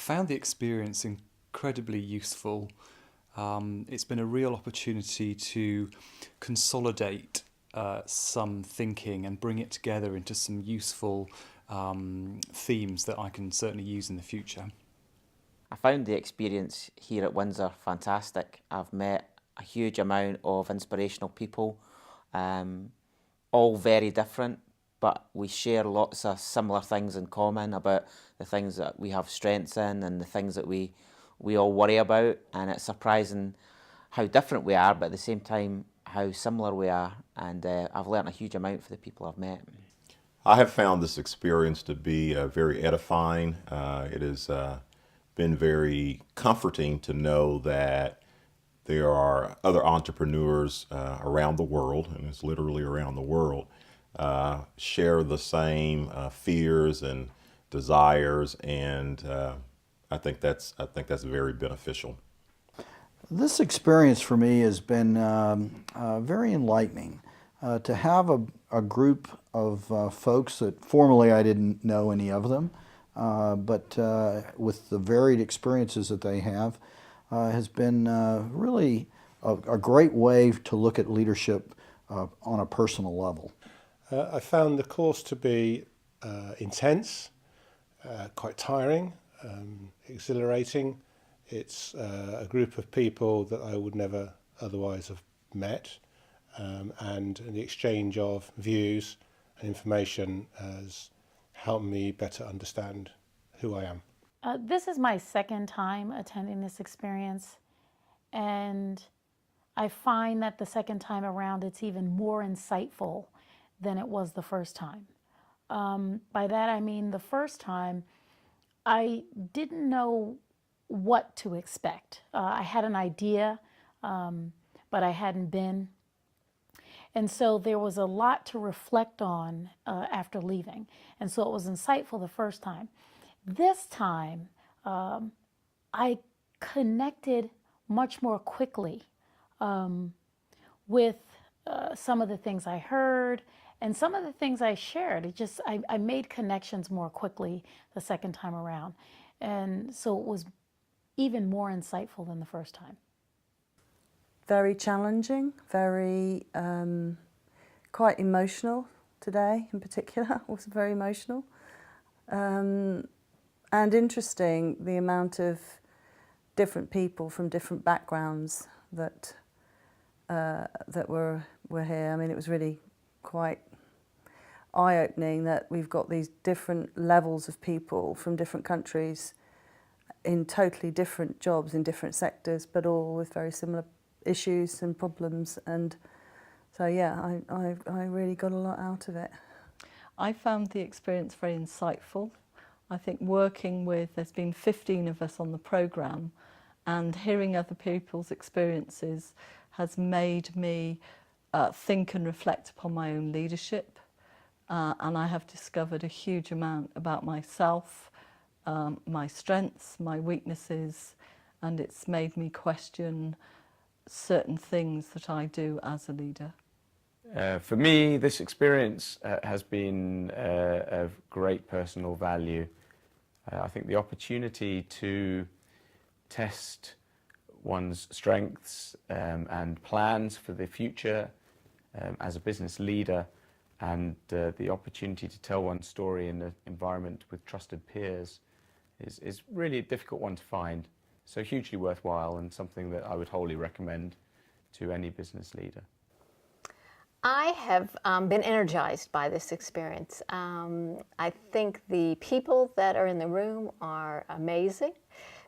found the experience incredibly useful. It's been a real opportunity to consolidate some thinking and bring it together into some useful themes that I can certainly use in the future. I found the experience here at Windsor fantastic. I've met a huge amount of inspirational people, all very different, but we share lots of similar things in common about the things that we have strengths in and the things that we all worry about, and it's surprising how different we are, but at the same time how similar we are, and I've learnt a huge amount for the people I've met. I have found this experience to be very edifying. It has been very comforting to know that there are other entrepreneurs around the world, and it's literally around the world, share the same fears and desires, and I think that's very beneficial. This experience for me has been very enlightening. To have a group of folks that formerly I didn't know any of them, but with the varied experiences that they have, has been really a great way to look at leadership on a personal level. I found the course to be intense, quite tiring, exhilarating. It's a group of people that I would never otherwise have met, and the exchange of views and information has helped me better understand who I am. This is my second time attending this experience, and I find that the second time around it's even more insightful than it was the first time. By that I mean the first time I didn't know what to expect. I had an idea, but I hadn't been. And so there was a lot to reflect on after leaving. And so it was insightful the first time. This time, I connected much more quickly with some of the things I heard and some of the things I shared. I made connections more quickly the second time around. And so it was even more insightful than the first time. Very challenging, very quite emotional today in particular. Was very emotional. And interesting, the amount of different people from different backgrounds that were here. I mean, it was really quite eye-opening that we've got these different levels of people from different countries in totally different jobs in different sectors, but all with very similar issues and problems. And so, yeah, I really got a lot out of it. I found the experience very insightful. I think working with, there's been 15 of us on the programme, and hearing other people's experiences has made me think and reflect upon my own leadership. And I have discovered a huge amount about myself, my strengths, my weaknesses, and it's made me question certain things that I do as a leader. For me, this experience has been of great personal value. I think the opportunity to test one's strengths and plans for the future as a business leader, and the opportunity to tell one's story in an environment with trusted peers is really a difficult one to find. So hugely worthwhile, and something that I would wholly recommend to any business leader. I have been energized by this experience. I think the people that are in the room are amazing.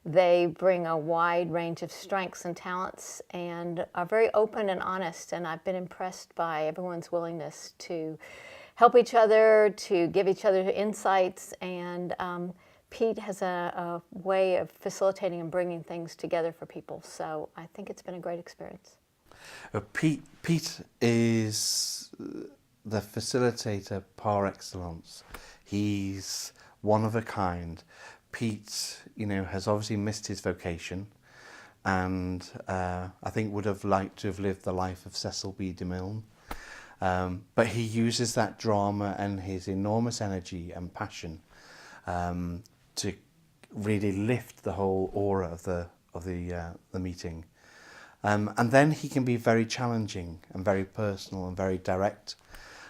They bring a wide range of strengths and talents and are very open and honest, and I've been impressed by everyone's willingness to help each other, to give each other insights, and Pete has a way of facilitating and bringing things together for people, so I think it's been a great experience. Pete is the facilitator par excellence. He's one of a kind. Pete, has obviously missed his vocation, and I think would have liked to have lived the life of Cecil B. DeMille. But he uses that drama and his enormous energy and passion to really lift the whole aura of the meeting. And then he can be very challenging and very personal and very direct.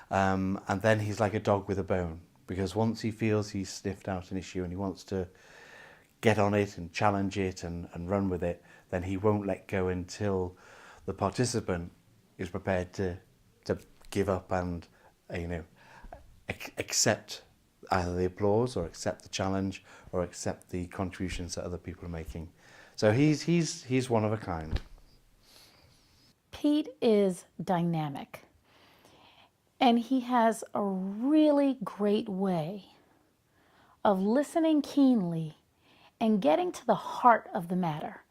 And then he's like a dog with a bone, because once he feels he's sniffed out an issue and he wants to get on it and challenge it and run with it, then he won't let go until the participant is prepared to give up and accept either the applause or accept the challenge or accept the contributions that other people are making. So he's one of a kind. Pete is dynamic, and he has a really great way of listening keenly and getting to the heart of the matter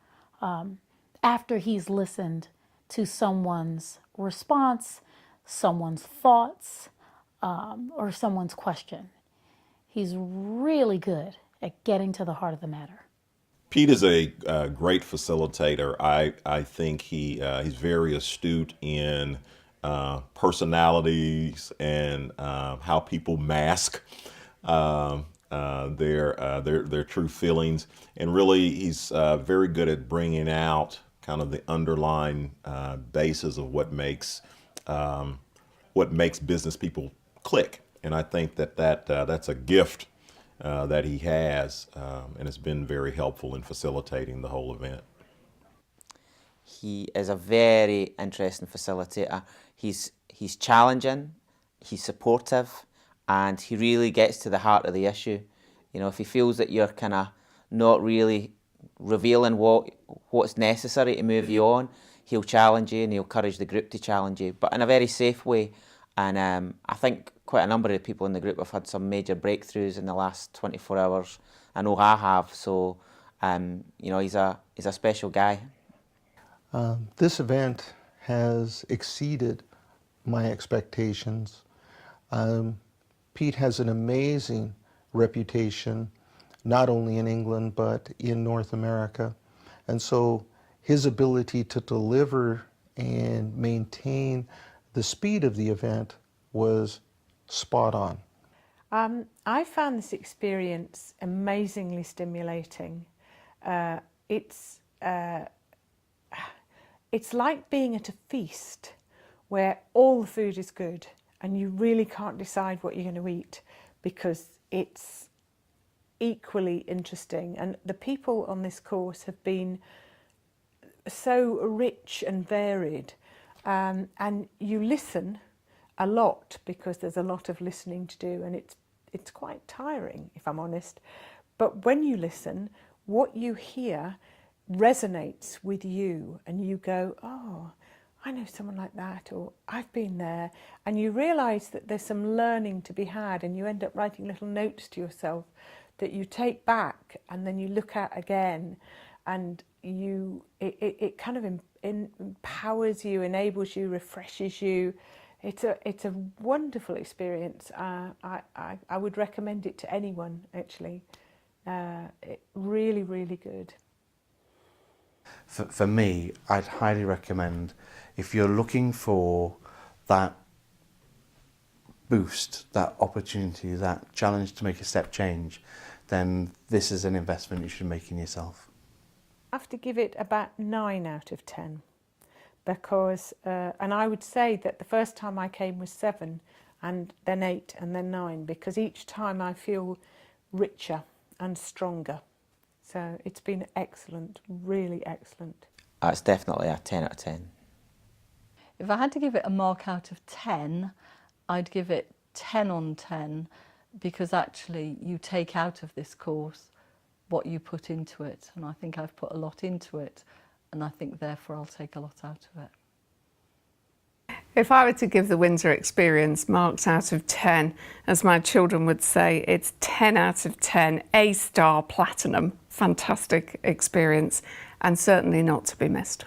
after he's listened to someone's response, someone's thoughts, or someone's question. He's really good at getting to the heart of the matter. Pete is a great facilitator. I think he's very astute in personalities and how people mask their true feelings, and really he's very good at bringing out kind of the underlying basis of what makes business people click. And I think that's a gift that he has, and it's been very helpful in facilitating the whole event. He is a very interesting facilitator. He's challenging, he's supportive, and he really gets to the heart of the issue. You know, if he feels that you're kind of not really revealing what's necessary to move you on, he'll challenge you and he'll encourage the group to challenge you, but in a very safe way. And I think quite a number of people in the group have had some major breakthroughs in the last 24 hours. I know I have, so you know, he's a special guy. This event has exceeded my expectations. Pete has an amazing reputation, not only in England, but in North America. And so his ability to deliver and maintain the speed of the event was spot on. I found this experience amazingly stimulating. It's like being at a feast where all the food is good and you really can't decide what you're going to eat because it's equally interesting. And the people on this course have been so rich and varied, and you listen a lot because there's a lot of listening to do, and it's quite tiring, if I'm honest. But when you listen, what you hear resonates with you and you go, oh, I know someone like that, or I've been there, and you realise that there's some learning to be had, and you end up writing little notes to yourself that you take back and then you look at again, and it kind of empowers you, enables you, refreshes you. It's a wonderful experience. I would recommend it to anyone, actually. Really, really good. For me, I'd highly recommend, if you're looking for that boost, that opportunity, that challenge to make a step change, then this is an investment you should make in yourself. I have to give it about 9 out of 10 because, and I would say that the first time I came was 7 and then 8 and then 9, because each time I feel richer and stronger. So it's been excellent, really excellent. It's definitely a 10 out of 10. If I had to give it a mark out of 10, I'd give it 10 on 10, because actually you take out of this course what you put into it, and I think I've put a lot into it, and I think therefore I'll take a lot out of it. If I were to give the Windsor Experience marks out of 10, as my children would say, it's 10 out of 10, A-star platinum. Fantastic experience, and certainly not to be missed.